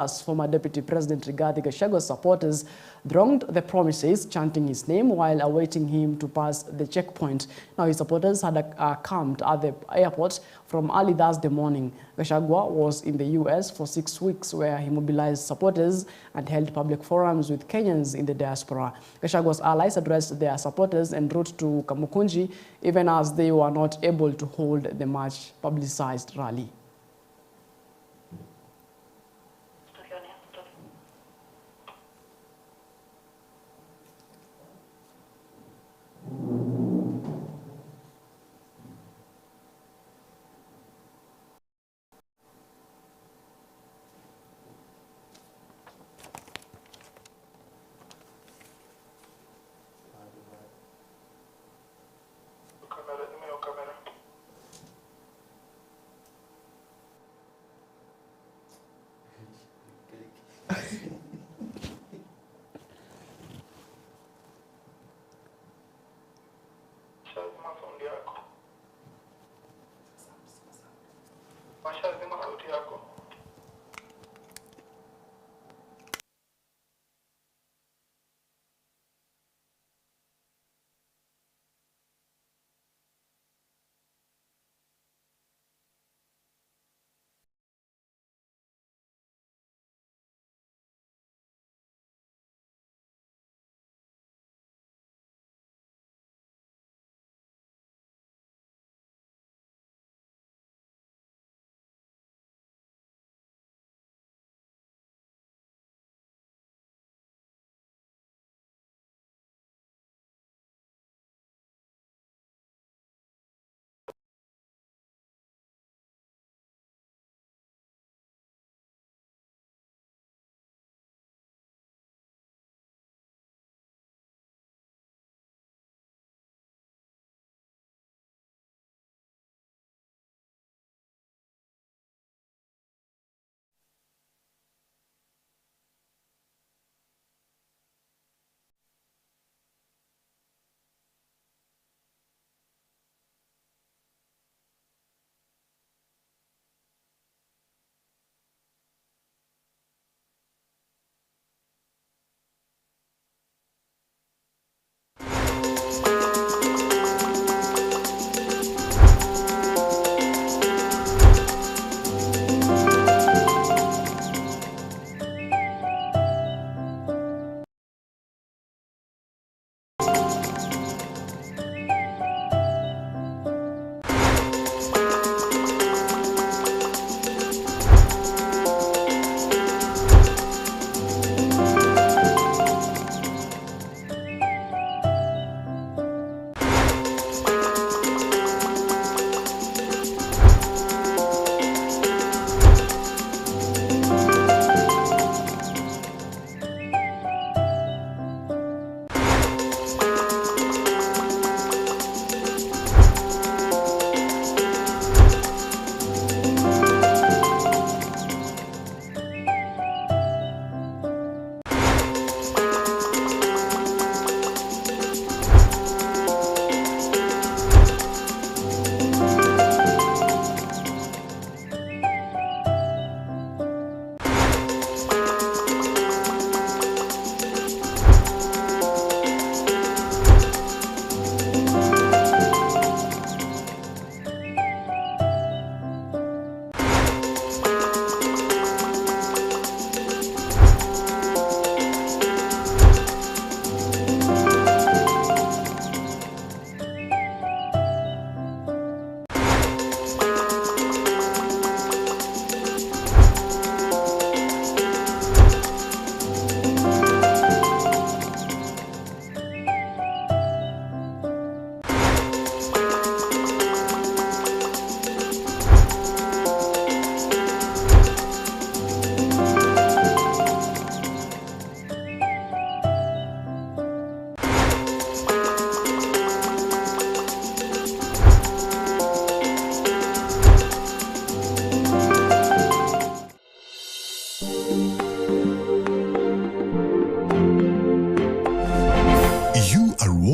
As former Deputy President Rigathi Gachagwa's supporters thronged the premises, chanting his name while awaiting him to pass the checkpoint. Now, his supporters had camped at the airport from early Thursday morning. Gachagua was in the US for 6 weeks, where he mobilized supporters and held public forums with Kenyans in the diaspora. Gachagwa's allies addressed their supporters en route to Kamukunji, even as they were not able to hold the much publicized rally.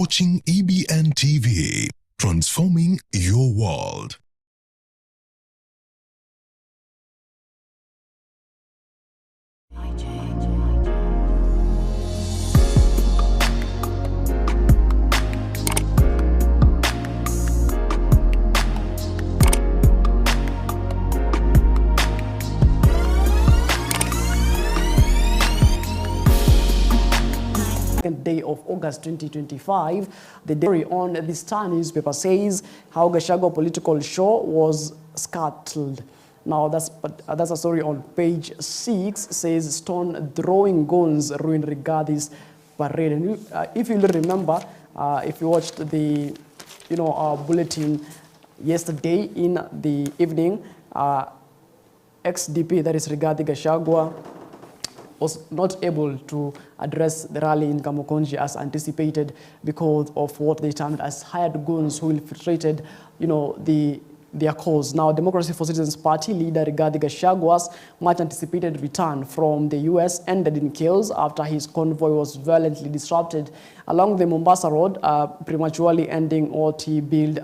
watching EBN TV, transforming your world. 22nd day of August 2025. The story on the Star newspaper says how Gachagua political show was scuttled. Now, that's a story on page 6, says stone-throwing guns ruined Rigathi's parade. And if you remember, if you watched the, bulletin yesterday in the evening, ex-DP, that is Rigathi Gachagua, was not able to address the rally in Kamukunji as anticipated because of what they termed as hired goons who infiltrated, their cause. Now, Democracy for Citizens Party leader Rigathi Gachagua's much anticipated return from the US ended in chaos after his convoy was violently disrupted along the Mombasa Road, prematurely ending what he billed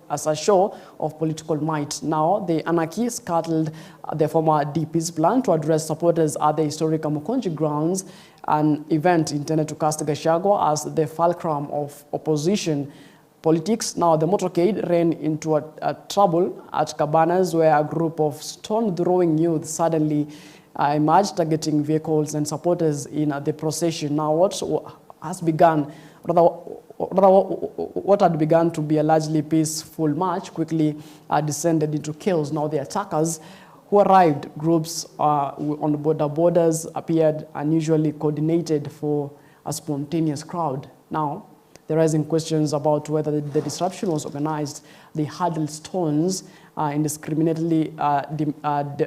as a show of political might. Now, the anarchy scuttled the former DP's plan to address supporters at the historic Kamukunji grounds, an event intended to cast Gachagua as the fulcrum of opposition politics. Now, the motorcade ran into a trouble at Cabanas, where a group of stone-throwing youth suddenly emerged, targeting vehicles and supporters in the procession. Now, what had begun to be a largely peaceful march quickly descended into chaos. Now, the attackers who arrived, groups on the borders, appeared unusually coordinated for a spontaneous crowd. Now, there are rising questions about whether the disruption was organized. They hurled stones indiscriminately,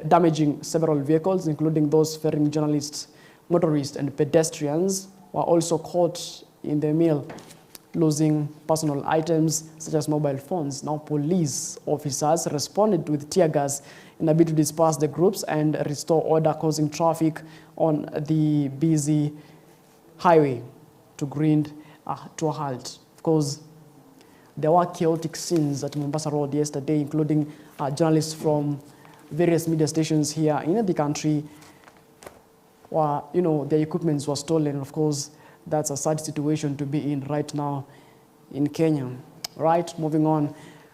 damaging several vehicles, including those ferrying journalists, motorists, and pedestrians, were also caught in the mill, losing personal items such as mobile phones. Now, police officers responded with tear gas in a bid to disperse the groups and restore order, causing traffic on the busy highway to grind to a halt. Of course, there were chaotic scenes at Mombasa Road yesterday, including journalists from various media stations here in the country where, their equipments were stolen. Of course, that's a sad situation to be in right now in Kenya. Right, moving on.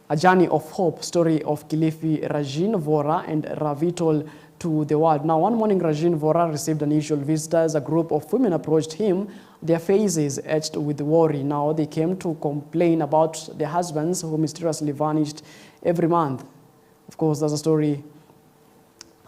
A journey of hope, story of Kilifi Rajin Vora and Ravitol to the world. Now, one morning, Rajin Vora received unusual visitors. A group of women approached him, their faces etched with worry. Now, they came to complain about their husbands who mysteriously vanished every month. Of course, there's a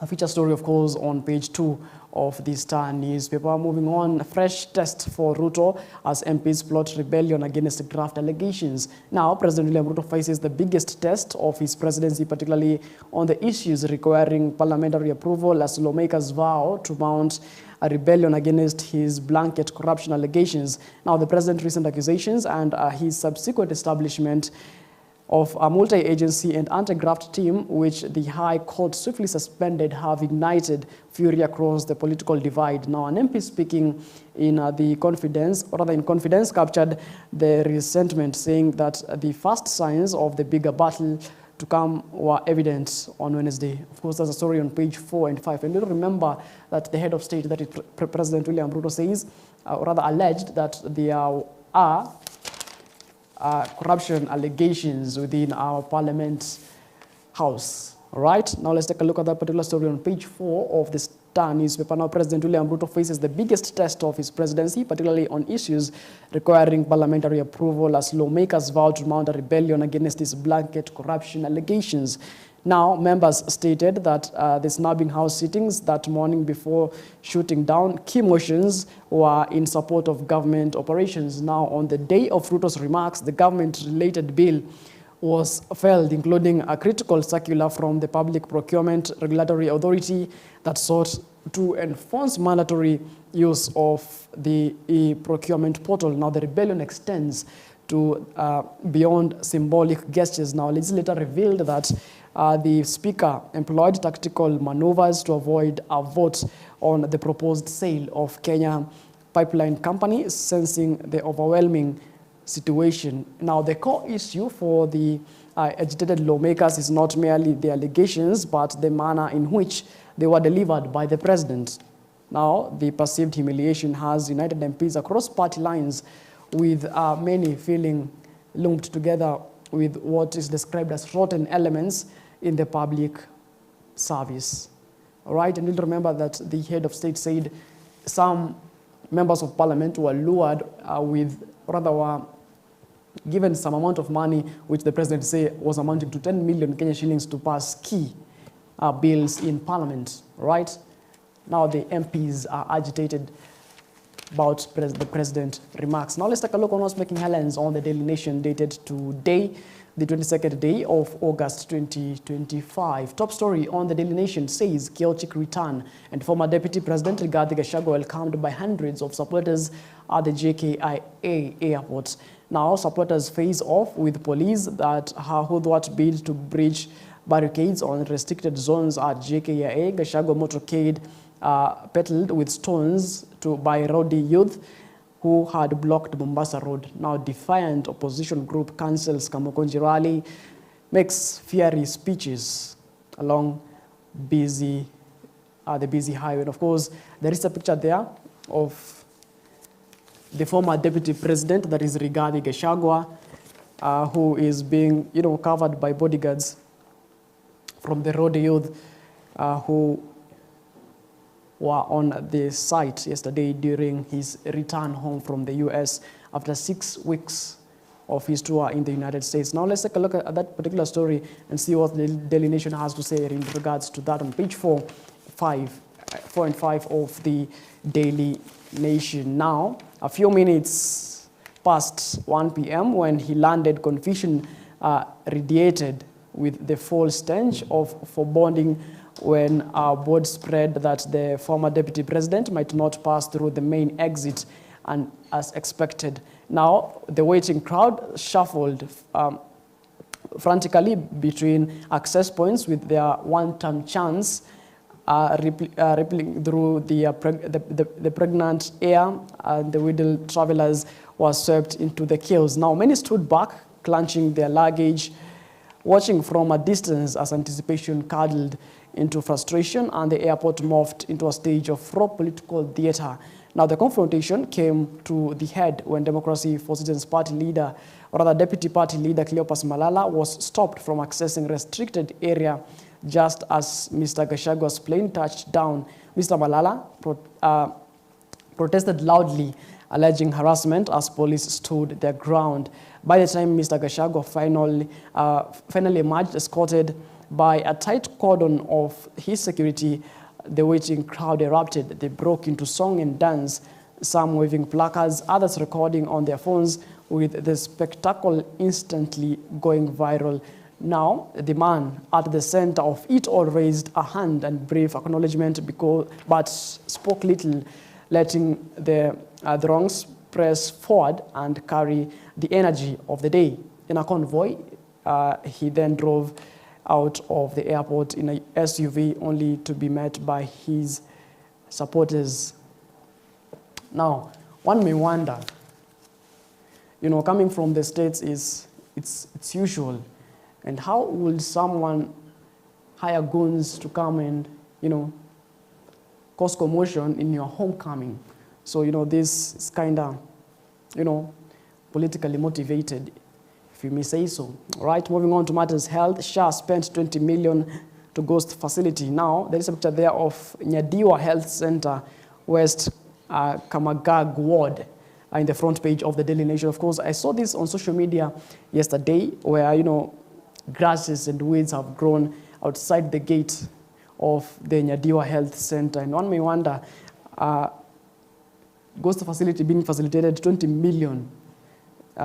feature story, of course, on page 2 of the Star newspaper. Moving on, a fresh test for Ruto as MPs plot rebellion against draft allegations. Now, President William Ruto faces the biggest test of his presidency, particularly on the issues requiring parliamentary approval, as lawmakers vow to mount a rebellion against his blanket corruption allegations. Now, the president's recent accusations and his subsequent establishment of a multi-agency and anti-graft team, which the High Court swiftly suspended, have ignited fury across the political divide. Now, an MP speaking in confidence, captured the resentment, saying that the first signs of the bigger battle to come were evident on Wednesday. Of course, there's a story on page 4 and 5. And you'll remember that the head of state, that is President William Ruto, says, alleged that there are corruption allegations within our Parliament House. All right, now let's take a look at that particular story on page 4 of the Star newspaper. Now, President William Ruto faces the biggest test of his presidency, particularly on issues requiring parliamentary approval, as lawmakers vow to mount a rebellion against these blanket corruption allegations. Now, members stated that the snubbing house sittings that morning before shooting down key motions were in support of government operations. Now, on the day of Ruto's remarks, the government-related bill was filed, including a critical circular from the Public Procurement Regulatory Authority that sought to enforce mandatory use of the e-procurement portal. Now, the rebellion extends to beyond symbolic gestures. Now, legislator revealed that the Speaker employed tactical maneuvers to avoid a vote on the proposed sale of Kenya Pipeline Company, sensing the overwhelming situation. Now, the core issue for the agitated lawmakers is not merely the allegations, but the manner in which they were delivered by the president. Now, the perceived humiliation has united MPs across party lines, with many feeling lumped together with what is described as rotten elements in the public service. All right, and you'll remember that the head of state said some members of parliament were lured were given some amount of money, which the president said was amounting to 10 million Kenya shillings to pass key bills in parliament, right? Now the MPs are agitated about the president's remarks. Now let's take a look on what's making headlines on the Daily Nation dated today, the 22nd day of August 2025. Top story on the Daily Nation says chaotic return, and former Deputy President Liveii Gachagua welcomed by hundreds of supporters at the JKIA airport. Now supporters face off with police who thwart bid to breach barricades on restricted zones at JKIA. Gachagua motorcade peddled with stones by rowdy youth who had blocked Mombasa Road. Now defiant opposition group cancels Kamukunji rally, makes fiery speeches along the busy highway. And of course, there is a picture there of the former deputy president, that is Liveii Gachagua, who is being, covered by bodyguards from the road youth who were on the site yesterday during his return home from the US after 6 weeks of his tour in the United States. Now let's take a look at that particular story and see what the Daily Nation has to say in regards to that on page 4 and 5 of the Daily Nation. Now, a few minutes past 1 p.m. when he landed, confusion radiated with the full stench of foreboding when word spread that the former deputy president might not pass through the main exit and as expected. Now, the waiting crowd shuffled frantically between access points with their one-time chance rippling through the pregnant air, and the widowed travelers were swept into the chaos. Now, many stood back, clenching their luggage, watching from a distance as anticipation curdled into frustration, and the airport morphed into a stage of raw political theater. Now, the confrontation came to the head when Democracy for Citizens Party leader, or rather Deputy Party leader Cleopas Malala, was stopped from accessing restricted area just as Mr. Gashagua's plane touched down. Mr. Malala protested loudly, alleging harassment as police stood their ground. By the time Mr. Gachagua finally emerged, escorted by a tight cordon of his security, the waiting crowd erupted. They broke into song and dance, some waving placards, others recording on their phones, with the spectacle instantly going viral. Now, the man at the center of it all raised a hand and brief acknowledgement, but spoke little, letting the throngs press forward and carry the energy of the day. In a convoy, he then drove out of the airport in a SUV, only to be met by his supporters. Now, one may wonder, coming from the States it's usual. And how would someone hire goons to come and, cause commotion in your homecoming? So, this is kind of, politically motivated, if you may say so. All right, moving on to matters health. SHA spent 20 million to ghost facility. Now, there is a picture there of Nyadiwa Health Center, West Kamagag Ward, in the front page of the Daily Nation. Of course, I saw this on social media yesterday where, grasses and weeds have grown outside the gate of the Nyadiwa Health Center. And one may wonder, ghost facility being facilitated, 20 million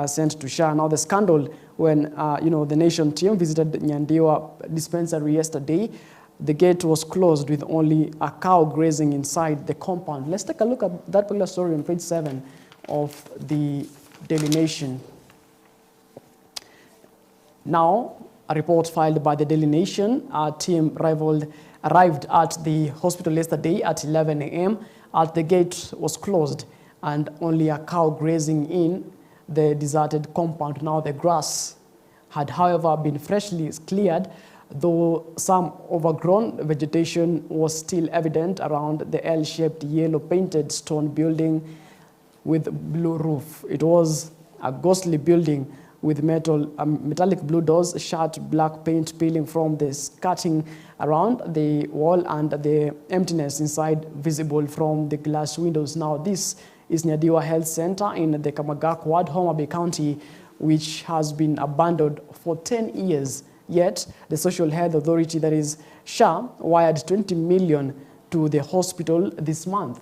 sent to SHA. Now the scandal when, the Nation team visited the Nyadiwa dispensary yesterday, the gate was closed with only a cow grazing inside the compound. Let's take a look at that particular story on page 7 of the Daily Nation. Now, a report filed by the Daily Nation, our team arrived at the hospital yesterday at 11 a.m. As the gate was closed and only a cow grazing in the deserted compound. Now the grass had, however, been freshly cleared, though some overgrown vegetation was still evident around the L-shaped yellow-painted stone building with blue roof. It was a ghostly building with metallic blue doors, sharp black paint peeling from the skirting around the wall, and the emptiness inside visible from the glass windows. Now, this is Nyadiwa Health Center in the Kamagak Ward, Homa Bay County, which has been abandoned for 10 years. Yet, the Social Health Authority, that is SHA, wired 20 million to the hospital this month.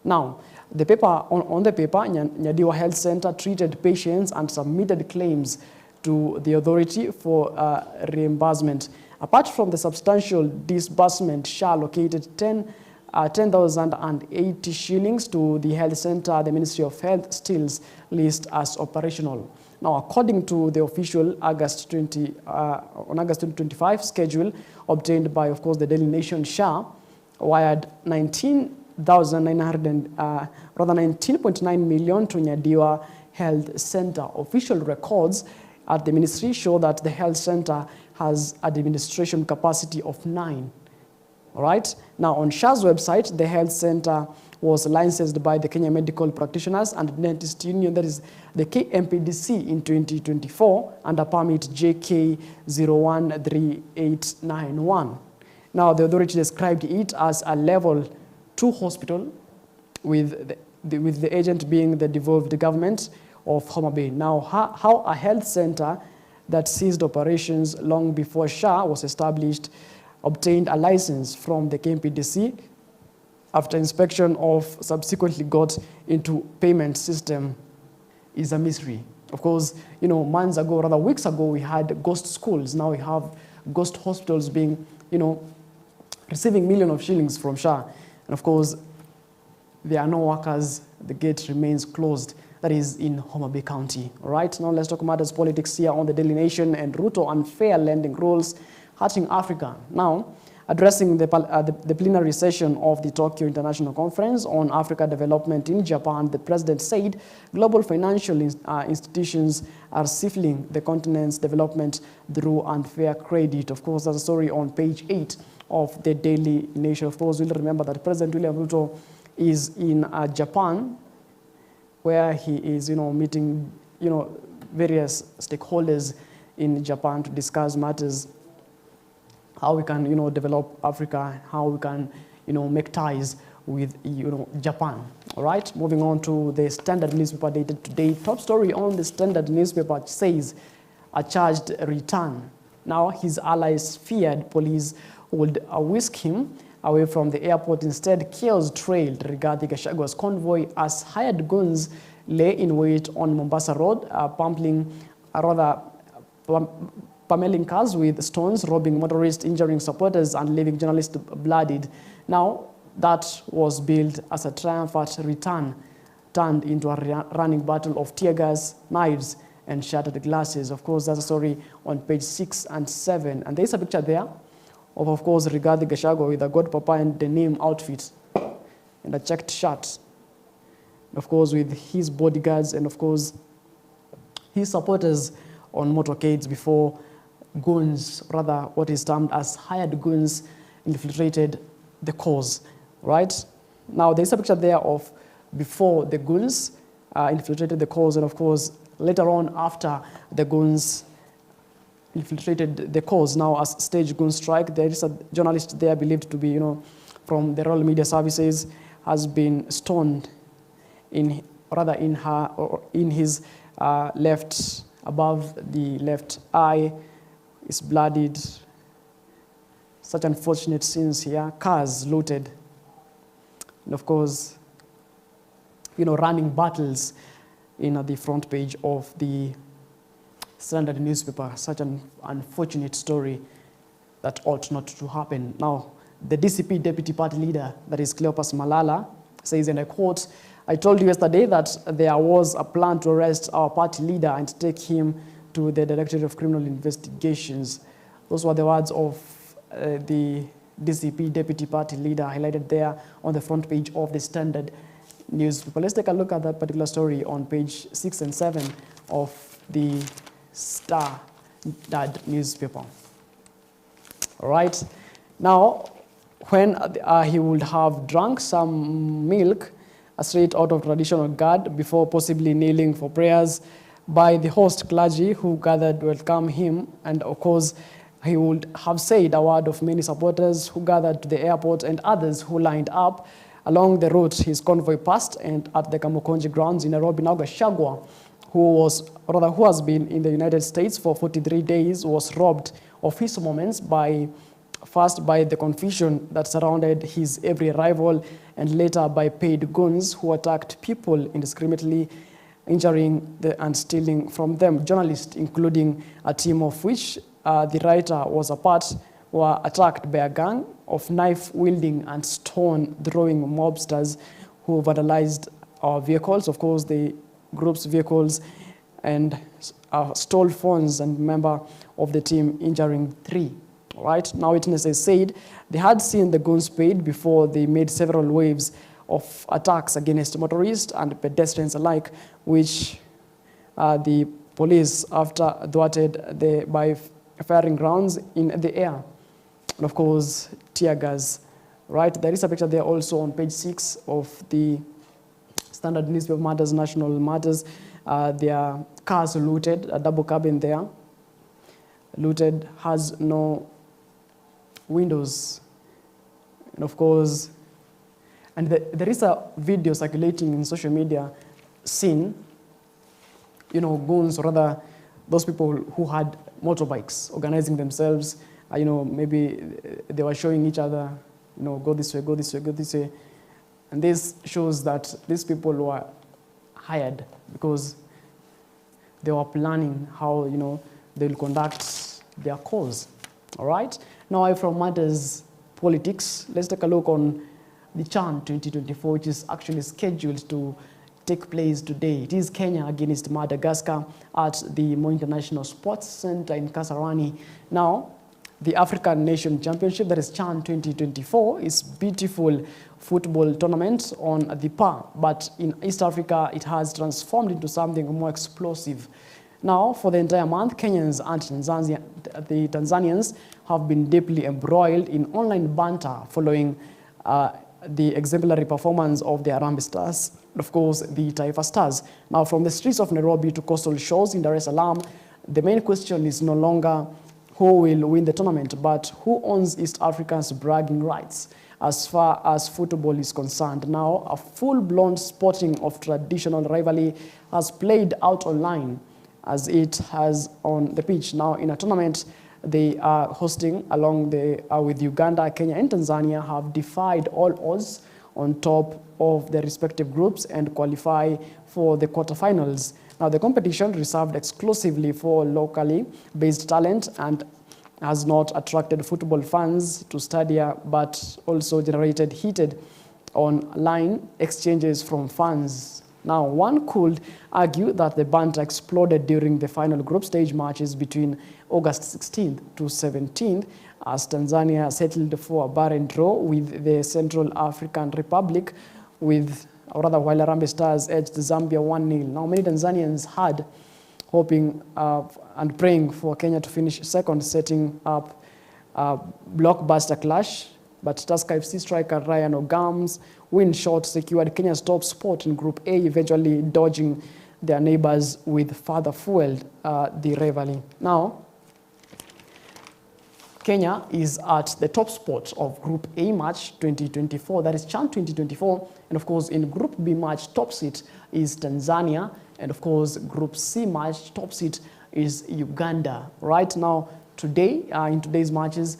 Now, on the paper, Nyadiwa Health Center treated patients and submitted claims to the authority for reimbursement. Apart from the substantial disbursement, SHA allocated 10,080 shillings to the health center. The Ministry of Health still lists as operational. Now, according to the official on August 2025 schedule obtained by, of course, the Daily Nation, SHA wired 19.9 million to Nyadiwa Health Center. Official records at the ministry show that the health center has administration capacity of 9. All right. Now, on SHA's website, the health center was licensed by the Kenya Medical Practitioners and Dentist Union, that is the KMPDC, in 2024 under permit JK013891. Now, the authority described it as a level 2 hospital with the agent being the devolved government of Homa Bay. Now, how a health center that ceased operations long before SHA was established obtained a license from the KMPDC after inspection of subsequently got into payment system is a mystery. Of course, months ago, rather weeks ago, we had ghost schools. Now we have ghost hospitals being, receiving millions of shillings from SHA. And of course, there are no workers. The gate remains closed. That is in Homa Bay County. All right, now let's talk matters politics here on the Daily Nation and Ruto unfair lending rules hurting Africa. Now, addressing the plenary session of the Tokyo International Conference on Africa Development in Japan, the president said global financial institutions are stifling the continent's development through unfair credit. Of course, that's a story on page 8 of the Daily Nation. Of course, we'll remember that President William Ruto is in Japan, where he is, meeting, various stakeholders in Japan to discuss matters, how we can, develop Africa, how we can, make ties with, Japan. All right, moving on to the Standard newspaper dated today. Top story on the Standard newspaper says a charged return. Now, his allies feared police would whisk him away from the airport. Instead, chaos trailed Rigathi Gachagwa's convoy as hired guns lay in wait on Mombasa Road, pummeling cars with stones, robbing motorists, injuring supporters, and leaving journalists bloodied. Now, that was billed as a triumphant return, turned into a running battle of tear gas, knives, and shattered glasses. Of course, that's a story on page 6 and 7. And there's a picture there of course, Rigathi Gachagua with a God Papa and denim outfit and a checked shirt. Of course, with his bodyguards and, of course, his supporters on motorcades before goons, rather what is termed as hired goons, infiltrated the cause, right? Now, there's a picture there of before the goons infiltrated the cause, and, of course, later on after the goons infiltrated the cause. Now, as stage goon strike, there is a journalist there believed to be, from the Royal Media Services, has been stoned in his left, above the left eye, is bloodied. Such unfortunate scenes here. Cars looted, and of course, running battles in the front page of the Standard newspaper. Such an unfortunate story that ought not to happen. Now, the DCP deputy party leader, that is Cleopas Malala, says, and I quote, "I told you yesterday that there was a plan to arrest our party leader and take him to the Directorate of Criminal Investigations." Those were the words of the DCP deputy party leader, highlighted there on the front page of the Standard newspaper. Let's take a look at that particular story on page 6 and 7 of the Standard newspaper. All right. Now, when he would have drunk some milk straight out of traditional gourd before possibly kneeling for prayers by the host clergy who gathered to welcome him, and of course, he would have said a word of many supporters who gathered to the airport and others who lined up along the route his convoy passed, and at the Kamukonji grounds in Nairobi, now Gachagua, who has been in the United States for 43 days, was robbed of his moments first by the confusion that surrounded his every arrival, and later by paid goons who attacked people indiscriminately, injuring and stealing from them. Journalists, including a team of which the writer was a part, were attacked by a gang of knife-wielding and stone-throwing mobsters who vandalized our vehicles, of course, the group's vehicles, and stole phones, and member of the team injuring 3. Right now, witnesses said they had seen the goons paid before they made several waves of attacks against motorists and pedestrians alike, which the police after thwarted by firing rounds in the air, and of course tear gas. Right, there is a picture there also on page 6 of the Standard Newspaper Matters, National Matters. Their cars looted, a double cabin there, looted, has no windows, and of course, and there is a video circulating in social media, seen, goons, or rather those people who had motorbikes organizing themselves, maybe they were showing each other, go this way, go this way, go this way. And this shows that these people were hired because they were planning how, they will conduct their cause. All right? Now, from Matters Politics, let's take a look on the CHAN 2024, which is actually scheduled to take place today. It is Kenya against Madagascar at the Moi International Sports Center in Kasarani. Now, the African Nation Championship, that is CHAN 2024, is beautiful football tournament on the par, but in East Africa, it has transformed into something more explosive. Now, for the entire month, Kenyans and the Tanzanians have been deeply embroiled in online banter following the exemplary performance of the Harambee Stars, of course, the Taifa Stars. Now, from the streets of Nairobi to coastal shores in Dar es Salaam, the main question is no longer who will win the tournament, but who owns East Africa's bragging rights as far as football is concerned. Now, a full-blown sporting of traditional rivalry has played out online as it has on the pitch. Now, in a tournament they are hosting along with Uganda, Kenya, and Tanzania have defied all odds on top of their respective groups and qualify for the quarterfinals. Now, the competition reserved exclusively for locally based talent and has not attracted football fans to stadia, but also generated heated online exchanges from fans. Now, one could argue that the banter exploded during the final group stage matches between August 16th to 17th, as Tanzania settled for a barren draw with the Central African Republic, while Harambee Stars edged Zambia 1-0. Now, many Tanzanians had hoping and praying for Kenya to finish second, setting up a blockbuster clash. But Tusker FC striker Ryan Ogam's win shot secured Kenya's top spot in Group A, eventually dodging their neighbors with further fueled the rivalry. Now, Kenya is at the top spot of Group A match 2024, that is CHAN 2024, and of course in Group B match top seed is Tanzania, and of course Group C match top seed is Uganda. Right now, today, in today's matches,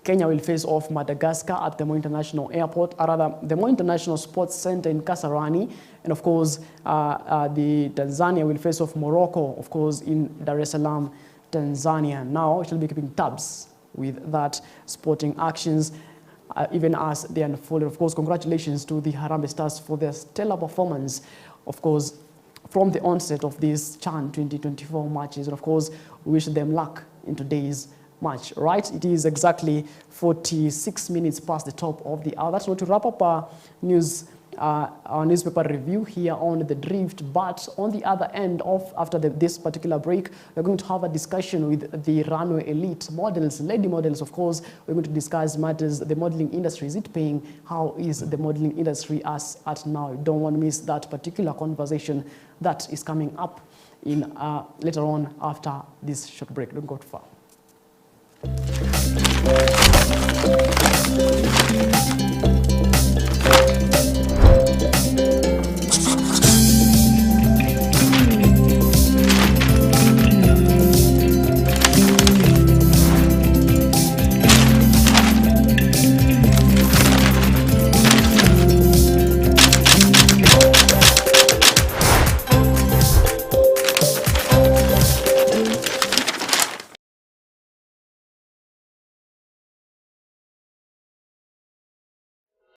Kenya will face off Madagascar at the Moi International Airport, or rather the Moi International Sports Center in Kasarani, and of course the Tanzania will face off Morocco, of course, in Dar es Salaam, Tanzania. Now it will be keeping tabs with that sporting actions even as they unfold. Of course, congratulations to the Harambee Stars for their stellar performance, of course, from the onset of these CHAN 2024 matches. And of course, we wish them luck in today's match. Right, it is exactly 46 minutes past the top of the hour. That's going to wrap up our newspaper review here on The Drift. But on the other end of, after this particular break, we're going to have a discussion with the runway elite models, lady models. Of course, we're going to discuss matters, the modeling industry. Is it paying? How is the modeling industry as at now? You don't want to miss that particular conversation that is coming up in later on after this short break. Don't go too far.